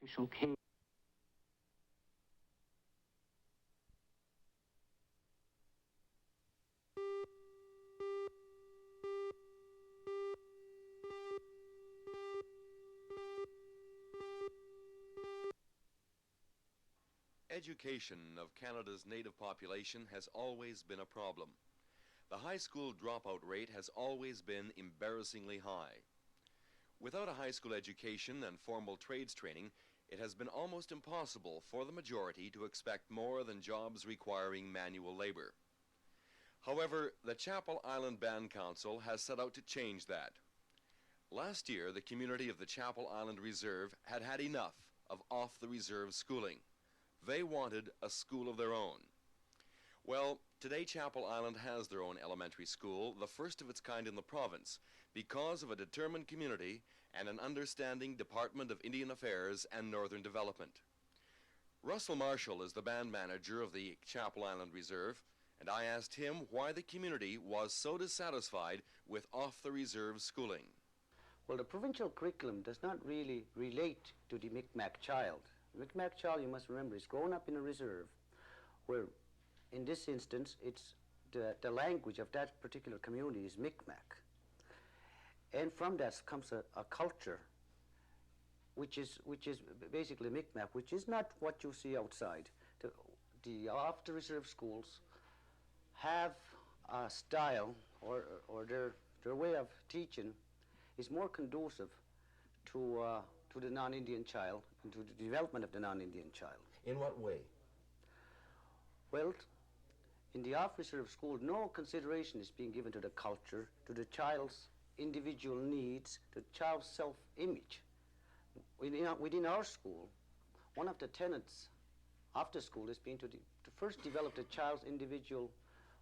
Okay. Education of Canada's native population has always been a problem. The high school dropout rate has always been embarrassingly high. Without a high school education and formal trades training, it has been almost impossible for the majority to expect more than jobs requiring manual labor. However, the Chapel Island Band Council has set out to change that. Last year, the community of the Chapel Island Reserve had had enough of off-the-reserve schooling. They wanted a school of their own. Well, today Chapel Island has their own elementary school, the first of its kind in the province, because of a determined community and an understanding Department of Indian Affairs and Northern Development. Russell Marshall is the band manager of the Chapel Island Reserve, and I asked him why the community was so dissatisfied with off-the-reserve schooling. Well, the provincial curriculum does not really relate to the Mi'kmaq child. The Mi'kmaq child, you must remember, is grown up in a reserve where, in this instance, it's the language of that particular community is Mi'kmaq. And from that comes a culture which is basically Mi'kmaq, which is not what you see outside. The off-the-reserve schools have a style, or their way of teaching is more conducive to the non-Indian child and to the development of the non-Indian child. In what way? Well, in the off-reserve school, no consideration is being given to the culture, to the child's individual needs, to the child's self-image. Within our school, one of the tenets of the school is being to first develop the child's individual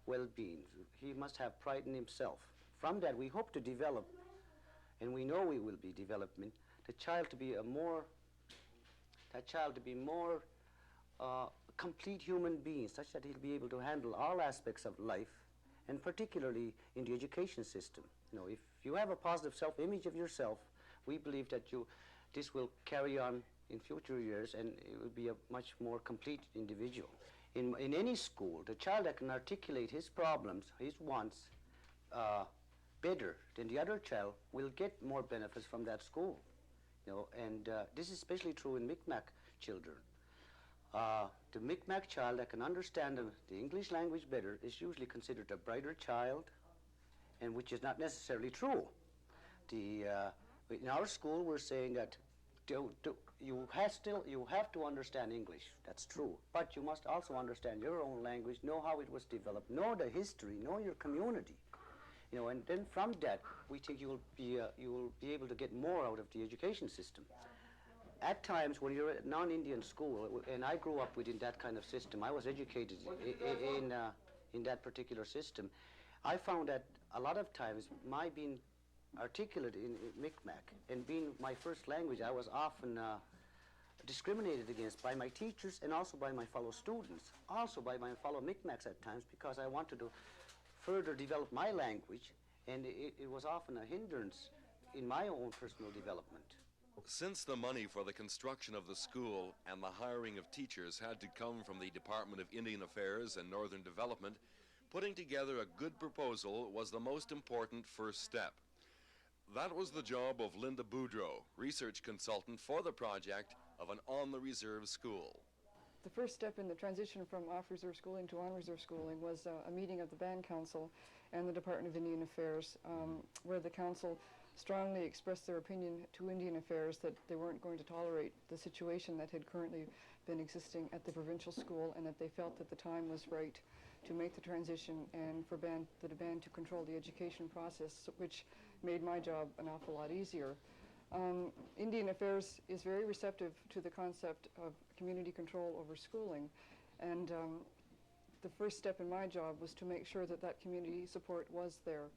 well-being. He must have pride in himself. From that, we hope to develop, and we know we will be developing, the child to be more complete human being, such that he'll be able to handle all aspects of life, and particularly in the education system. You know, if you have a positive self-image of yourself, we believe that this will carry on in future years, and it will be a much more complete individual. In any school, the child that can articulate his problems, his wants, better than the other child will get more benefits from that school. You know, and this is especially true in Mi'kmaq children. The Mi'kmaq child that can understand the English language better is usually considered a brighter child, and which is not necessarily true. In our school, we're saying that you have to understand English. That's true, but you must also understand your own language, know how it was developed, know the history, know your community. You know, and then from that, we think you will be able to get more out of the education system. At times, when you're at non-Indian school, and I grew up within that kind of system, I was educated in that particular system, I found that a lot of times my being articulate in Mi'kmaq and being my first language, I was often discriminated against by my teachers and also by my fellow students, also by my fellow Mi'kmaqs at times, because I wanted to further develop my language, and it was often a hindrance in my own personal development. Since the money for the construction of the school and the hiring of teachers had to come from the Department of Indian Affairs and Northern Development, putting together a good proposal was the most important first step. That was the job of Linda Boudreau, research consultant for the project of an on-the-reserve school. The first step in the transition from off-reserve schooling to on-reserve schooling was a meeting of the Band Council and the Department of Indian Affairs, where the Council strongly expressed their opinion to Indian Affairs that they weren't going to tolerate the situation that had currently been existing at the provincial school, and that they felt that the time was right to make the transition and for the band to control the education process, which made my job an awful lot easier. Indian Affairs is very receptive to the concept of community control over schooling, and the first step in my job was to make sure that that community support was there.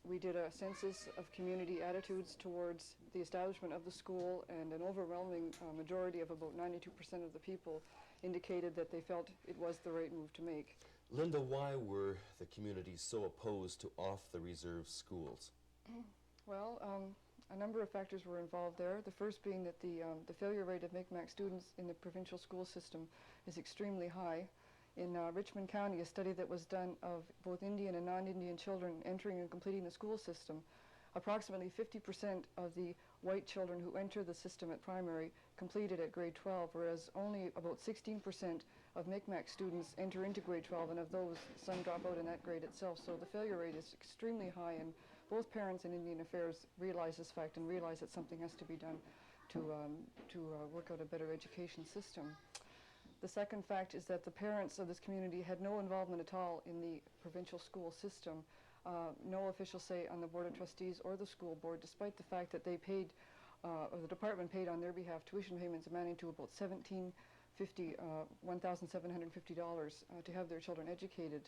We did a census of community attitudes towards the establishment of the school, and an overwhelming majority of about 92% of the people indicated that they felt it was the right move to make. Linda, why were the communities so opposed to off-the-reserve schools? Well, A number of factors were involved there. The first being that the failure rate of Mi'kmaq students in the provincial school system is extremely high. In Richmond County, a study that was done of both Indian and non-Indian children entering and completing the school system, approximately 50% of the white children who enter the system at primary completed at grade 12, whereas only about 16% of Mi'kmaq students enter into grade 12, and of those, some drop out in that grade itself. So the failure rate is extremely high, and both parents and Indian Affairs realize this fact and realize that something has to be done to work out a better education system. The second fact is that the parents of this community had no involvement at all in the provincial school system, no official say on the Board of Trustees or the school board, despite the fact that they paid, or the department paid on their behalf, tuition payments amounting to about $1,750 to have their children educated.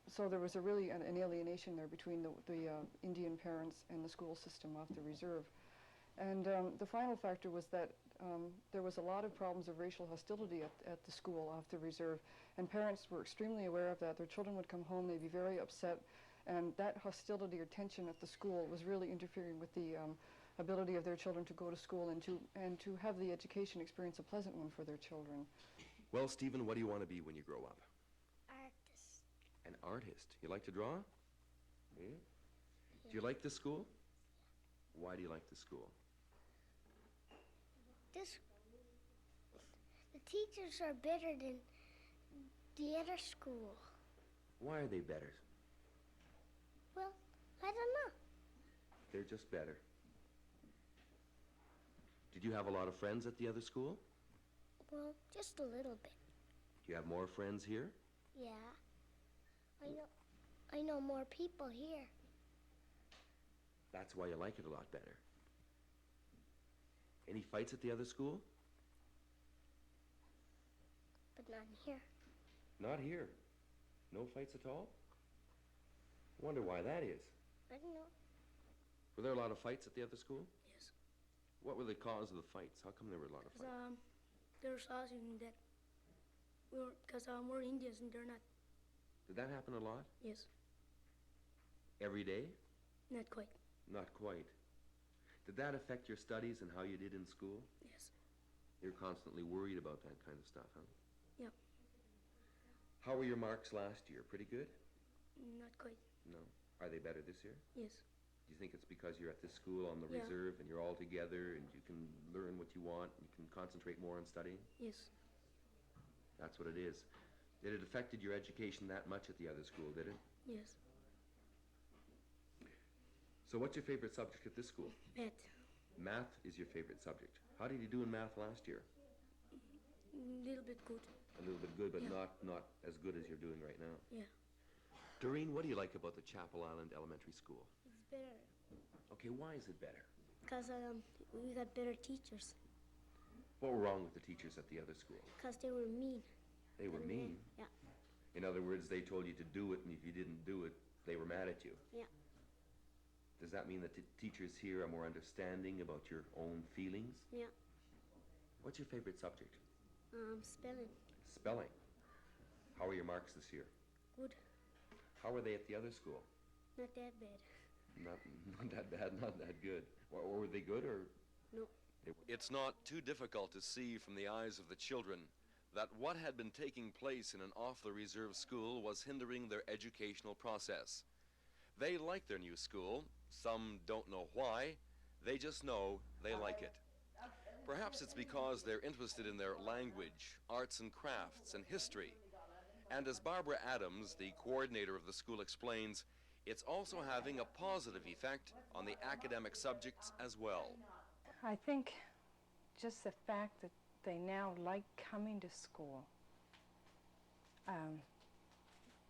So there was really an alienation there between the Indian parents and the school system off the reserve. And the final factor was that there was a lot of problems of racial hostility at the school off the reserve, and parents were extremely aware of that. Their children would come home, they'd be very upset, and that hostility or tension at the school was really interfering with the ability of their children to go to school and to have the education experience a pleasant one for their children. Well, Stephen, what do you want to be when you grow up? Artist. An artist. You like to draw? Yeah. Do you like the school? Why do you like the school? The teachers are better than the other school. Why are they better? Well, I don't know. They're just better. Did you have a lot of friends at the other school? Well, just a little bit. Do you have more friends here? Yeah. I know more people here. That's why you like it a lot better. Any fights at the other school? But not here. Not here. No fights at all? Wonder why that is. I don't know. Were there a lot of fights at the other school? Yes. What were the cause of the fights? How come there were a lot of fights? There's arguing that because we're Indians and they're not. Did that happen a lot? Yes. Every day? Not quite. Not quite. Did that affect your studies and how you did in school? Yes. You're constantly worried about that kind of stuff, huh? Yep. How were your marks last year? Pretty good? Not quite. No. Are they better this year? Yes. Do you think it's because you're at this school on the Yeah. reserve and you're all together and you can learn what you want and you can concentrate more on studying? Yes. That's what it is. Did it affected your education that much at the other school, did it? Yes. So what's your favorite subject at this school? Math. Math is your favorite subject. How did you do in math last year? A little bit good. A little bit good, but Yeah. not as good as you're doing right now. Yeah. Doreen, what do you like about the Chapel Island Elementary School? It's better Okay, why is it better? because we got better teachers. What were wrong with the teachers at the other school? Because they were mean. They were mean. Yeah. In other words, they told you to do it, and if you didn't do it, they were mad at you. Yeah. Does that mean that the teachers here are more understanding about your own feelings? Yeah. What's your favorite subject? Spelling. Spelling. How are your marks this year? Good. How were they at the other school? Not that bad. Not that bad, not that good. Or were they good, or? No. It's not too difficult to see from the eyes of the children that what had been taking place in an off-the-reserve school was hindering their educational process. They like their new school. Some don't know why. They just know they like it. Perhaps it's because they're interested in their language, arts and crafts, and history. And as Barbara Adams, the coordinator of the school, explains, it's also having a positive effect on the academic subjects as well. I think just the fact that they now like coming to school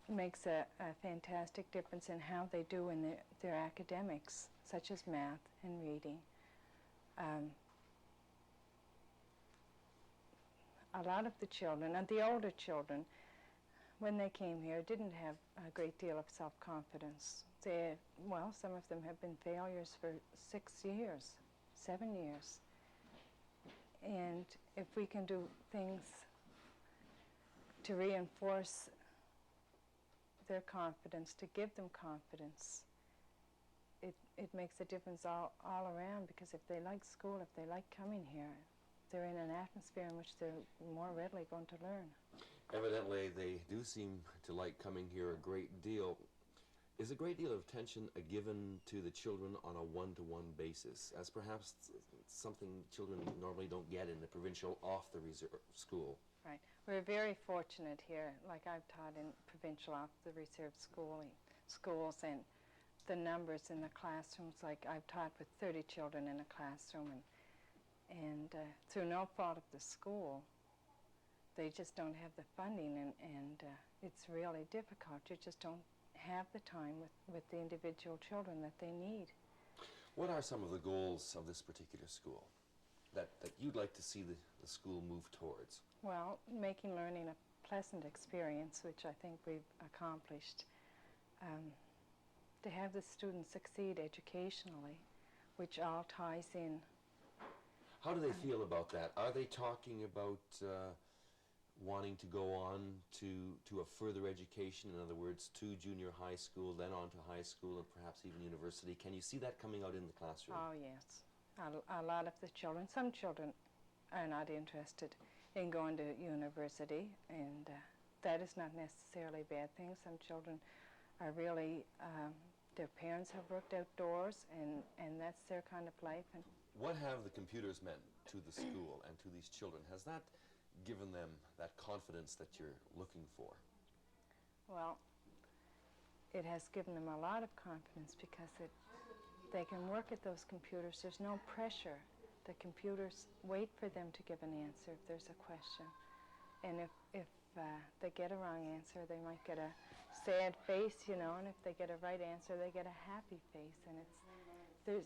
makes a fantastic difference in how they do in their academics, such as math and reading. A lot of the children, and the older children, when they came here, didn't have a great deal of self-confidence. Some of them have been failures for 6 years, 7 years. And if we can do things to reinforce their confidence, to give them confidence, it makes a difference all around, because if they like school, if they like coming here, they're in an atmosphere in which they're more readily going to learn. Evidently, they do seem to like coming here a great deal. Is a great deal of attention given to the children on a one-to-one basis, as perhaps something children normally don't get in the provincial off-the-reserve school? Right. We're very fortunate here. Like, I've taught in provincial off-the-reserve schools, and the numbers in the classrooms, like I've taught with 30 children in a classroom, and through no fault of the school, they just don't have the funding, and it's really difficult. You just don't have the time with the individual children that they need. What are some of the goals of this particular school that you'd like to see the school move towards? Well, making learning a pleasant experience, which I think we've accomplished. To have the students succeed educationally, which all ties in. How do they feel about that? Are they talking about wanting to go on to a further education, in other words, to junior high school, then on to high school, and perhaps even university? Can you see that coming out in the classroom? Oh, yes. A lot of the children, some children are not interested in going to university, and that is not necessarily a bad thing. Some children are really, their parents have worked outdoors, and that's their kind of life. And what have the computers meant to the school and to these children? Has that given them that confidence that you're looking for? Well, it has given them a lot of confidence, because they can work at those computers. There's no pressure. The computers wait for them to give an answer if there's a question. And if they get a wrong answer, they might get a sad face, you know, and if they get a right answer, they get a happy face. And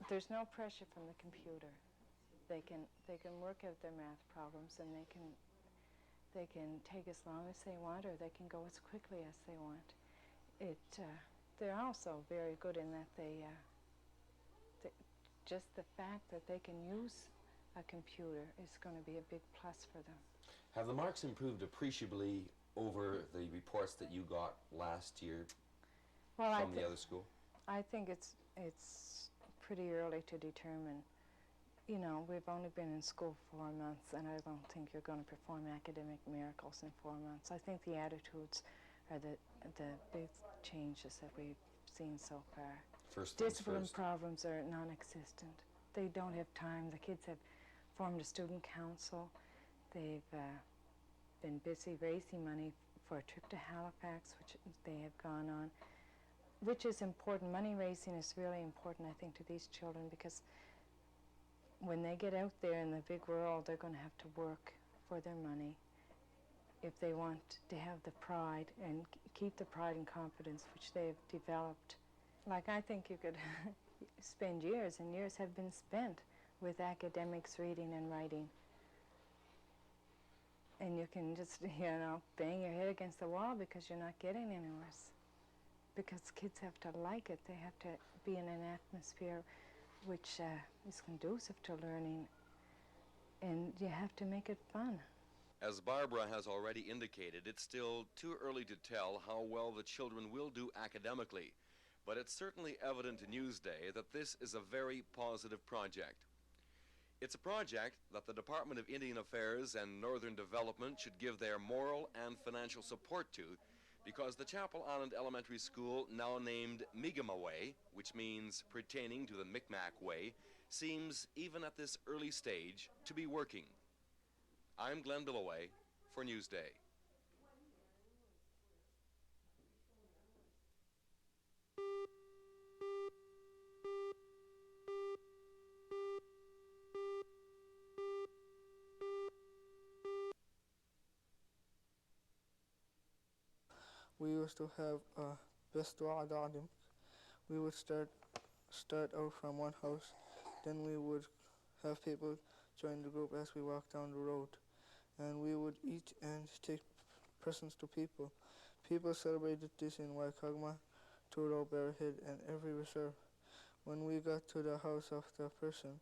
there's no pressure from the computer. They can work out their math problems, and they can take as long as they want, or they can go as quickly as they want. They're also very good in that just the fact that they can use a computer is going to be a big plus for them. Have the marks improved appreciably over the reports that you got last year from the other school? I think it's pretty early to determine. You know, we've only been in school 4 months, and I don't think you're going to perform academic miracles in 4 months. I think the attitudes are the big changes that we've seen so far. Discipline problems are non-existent. They don't have time. The kids have formed a student council. They've been busy raising money for a trip to Halifax, which they have gone on, which is important. Money raising is really important, I think, to these children, because when they get out there in the big world, they're going to have to work for their money if they want to have the pride and keep the pride and confidence which they've developed. Like, I think you could spend years, and years have been spent with academics, reading and writing. And you can just, you know, bang your head against the wall because you're not getting anywhere. Because kids have to like it. They have to be in an atmosphere which is conducive to learning, and you have to make it fun. As Barbara has already indicated, it's still too early to tell how well the children will do academically, but it's certainly evident to Newsday that this is a very positive project. It's a project that the Department of Indian Affairs and Northern Development should give their moral and financial support to, because the Chapel Island Elementary School, now named Migamay, which means pertaining to the Mi'kmaq way, seems, even at this early stage, to be working. I'm Glen Billoway for Newsday. We used to have Pestie'wa'taqatimk. We would start out from one house, then we would have people join the group as we walked down the road, and we would eat and take presents to people. People celebrated this in Xmas, Boudreau, Bearhead, and every reserve. When we got to the house of the person,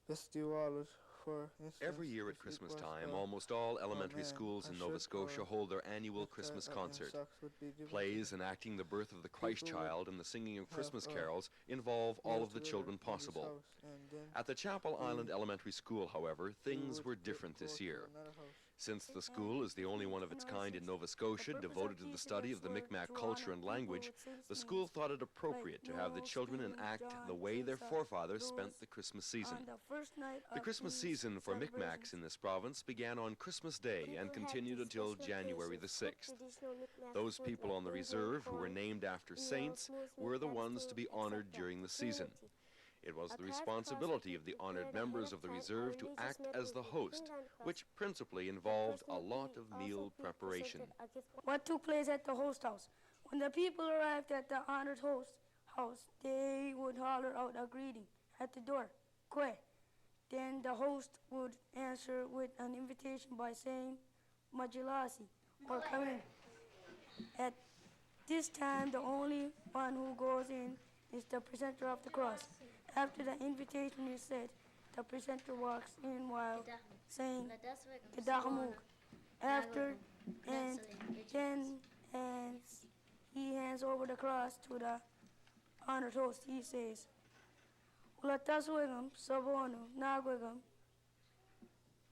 Pestie'wa'taqatimk For instance, Every year if at it Christmas was time, a almost all elementary man, schools a in Nova shirt Scotia or hold their annual necktie Christmas and concert. socks would be given to Plays them. enacting the birth of the Christ People would child and the singing of have Christmas a carols involve all meal of the together children in this possible. house, and then At the Chapel we- Island Elementary School, however, we things would were go different this to year. another house. Since the school is the only one of its kind in Nova Scotia devoted to the study of the Mi'kmaq culture and language, the school thought it appropriate to have the children enact the way their forefathers spent the Christmas season. The Christmas season for Mi'kmaqs in this province began on Christmas Day and continued until January the 6th. Those people on the reserve who were named after saints were the ones to be honored during the season. It was the responsibility of the honored members of the reserve to act as the host, which principally involved a lot of meal preparation. What took place at the host house? When the people arrived at the honored host house, they would holler out a greeting at the door, Kwe. Then the host would answer with an invitation by saying, Majilasi, or come in. At this time, the only one who goes in is the presenter of the cross. After the invitation is said, the presenter walks in while saying, Kedahamuk. After, and then he hands over the cross to the honored host. He says, Ulataswegam, Sabono, Nagwegam,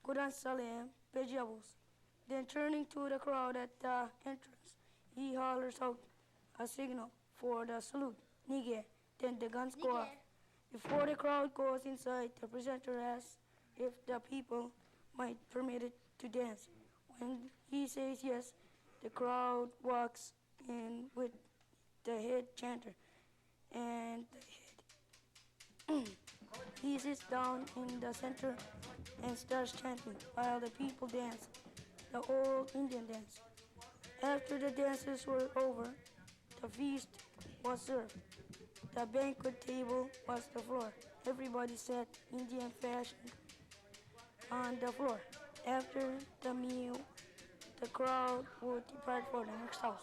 Kudan Salem, Pejabus. Then turning to the crowd at the entrance, he hollers out a signal for the salute, Nige. Then the guns go off. Before the crowd goes inside, the presenter asks if the people might permit it to dance. When he says yes, the crowd walks in with the head chanter, and the head he sits down in the center and starts chanting while the people dance, the old Indian dance. After the dances were over, the feast was served. The banquet table was the floor. Everybody sat Indian fashion on the floor. After the meal, the crowd would depart for the next house.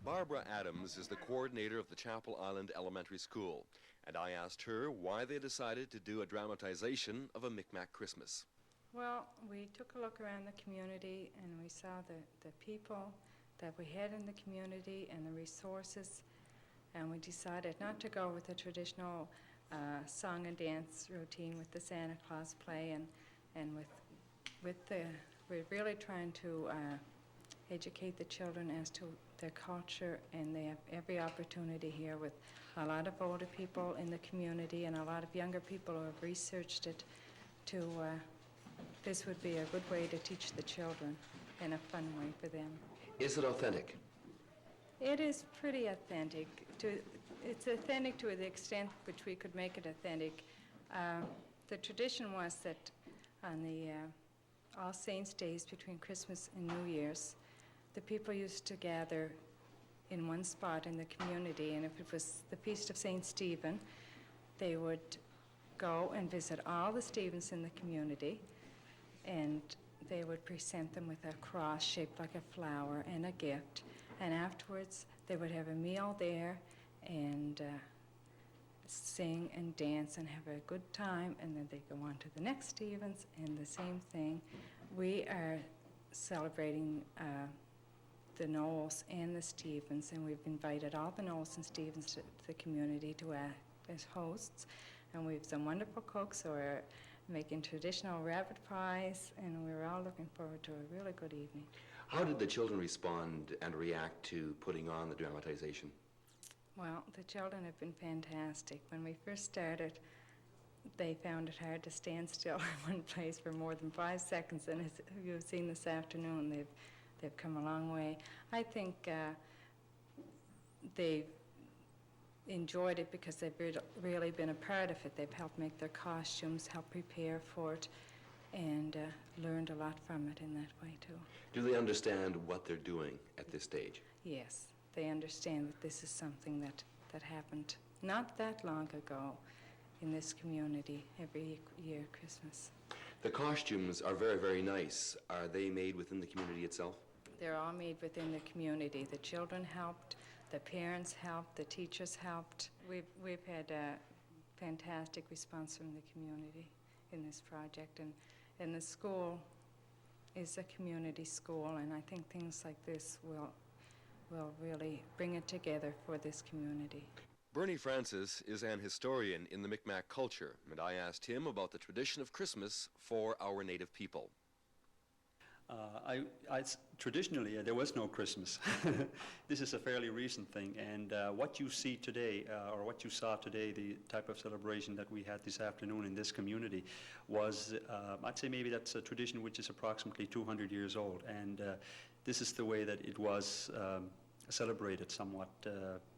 Barbara Adams is the coordinator of the Chapel Island Elementary School, and I asked her why they decided to do a dramatization of a Mi'kmaq Christmas. Well, we took a look around the community and we saw the people that we had in the community and the resources, and we decided not to go with the traditional song and dance routine with the Santa Claus play, and we're really trying to educate the children as to their culture, and they have every opportunity here with a lot of older people in the community and a lot of younger people who have researched it to this would be a good way to teach the children and a fun way for them. Is it authentic? It is pretty authentic. It's authentic to the extent which we could make it authentic. The tradition was that on the All Saints' Days between Christmas and New Year's, the people used to gather in one spot in the community, and if it was the Feast of St. Stephen, they would go and visit all the Stephens in the community, and they would present them with a cross shaped like a flower and a gift, and afterwards they would have a meal there and sing and dance and have a good time, and then they go on to the next Stephens and the same thing. We are celebrating the Knowles and the Stephens, and we've invited all the Knowles and Stephens to the community to act as hosts, and we have some wonderful cooks who are making traditional rabbit pies, and we're all looking forward to a really good evening. How did the children respond and react to putting on the dramatization? Well, the children have been fantastic. When we first started, they found it hard to stand still in one place for more than 5 seconds, and as you've seen this afternoon, they've come a long way. I think they've enjoyed it because they've really been a part of it. They've helped make their costumes, helped prepare for it, and learned a lot from it in that way too. Do they understand what they're doing at this stage? Yes, they understand that this is something that happened not that long ago in this community every year, Christmas. The costumes are very, very nice. Are they made within the community itself? They're all made within the community. The children helped, the parents helped, the teachers helped. We've had a fantastic response from the community in this project, and the school is a community school, and I think things like this will really bring it together for this community. Bernie Francis is an historian in the Mi'kmaq culture, and I asked him about the tradition of Christmas for our native people. Traditionally, there was no Christmas. This is a fairly recent thing, and what you see today, or what you saw today, the type of celebration that we had this afternoon in this community was, I'd say maybe that's a tradition which is approximately 200 years old, and this is the way that it was celebrated somewhat,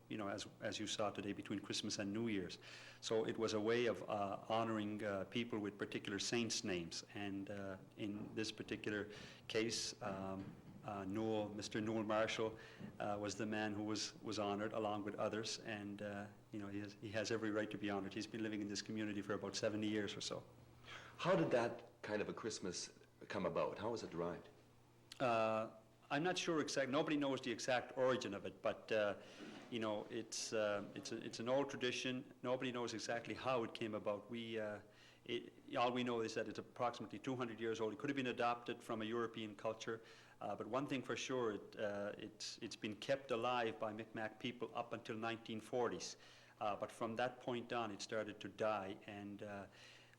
you know, as you saw today between Christmas and New Year's. So it was a way of honoring people with particular saints' names, and in this particular case, Mr. Lillian Marshall was the man who was honored along with others, and you know, he has every right to be honored. He's been living in this community for about 70 years or so. How did that kind of a Christmas come about? How was it derived? I'm not sure exactly. Nobody knows the exact origin of it, but you know, it's an old tradition. Nobody knows exactly how it came about. All we know is that it's approximately 200 years old. It could have been adopted from a European culture, but one thing for sure, it's been kept alive by Mi'kmaq people up until 1940s. But from that point on, it started to die, and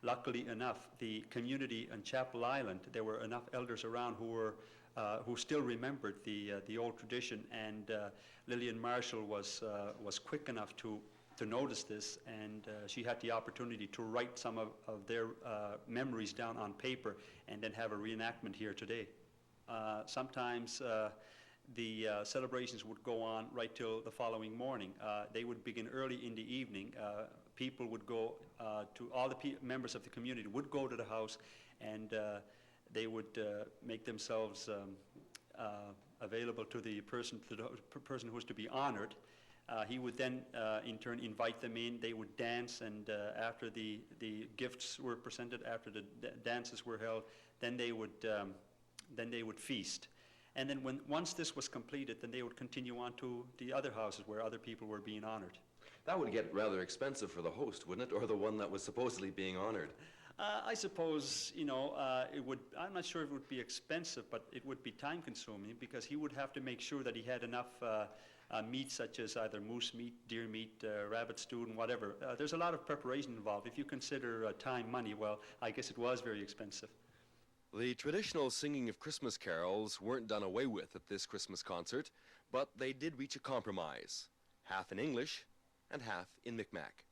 luckily enough, the community on Chapel Island, there were enough elders around who still remembered the old tradition, and Lillian Marshall was quick enough to notice this, and she had the opportunity to write some of their memories down on paper and then have a reenactment here today. Sometimes the celebrations would go on right till the following morning. They would begin early in the evening. People would go all the members of the community would go to the house, and they would make themselves available to the person who was to be honored. He would then, in turn, invite them in. They would dance, and after the gifts were presented, after the dances were held, then they would feast. And then once this was completed, then they would continue on to the other houses where other people were being honored. That would get rather expensive for the host, wouldn't it, or the one that was supposedly being honored? I suppose, you know, it would. I'm not sure if it would be expensive, but it would be time-consuming because he would have to make sure that he had enough meat, such as either moose meat, deer meat, rabbit stew, and whatever. There's a lot of preparation involved. If you consider time, money, well, I guess it was very expensive. The traditional singing of Christmas carols weren't done away with at this Christmas concert, but they did reach a compromise, half in English and half in Mi'kmaq.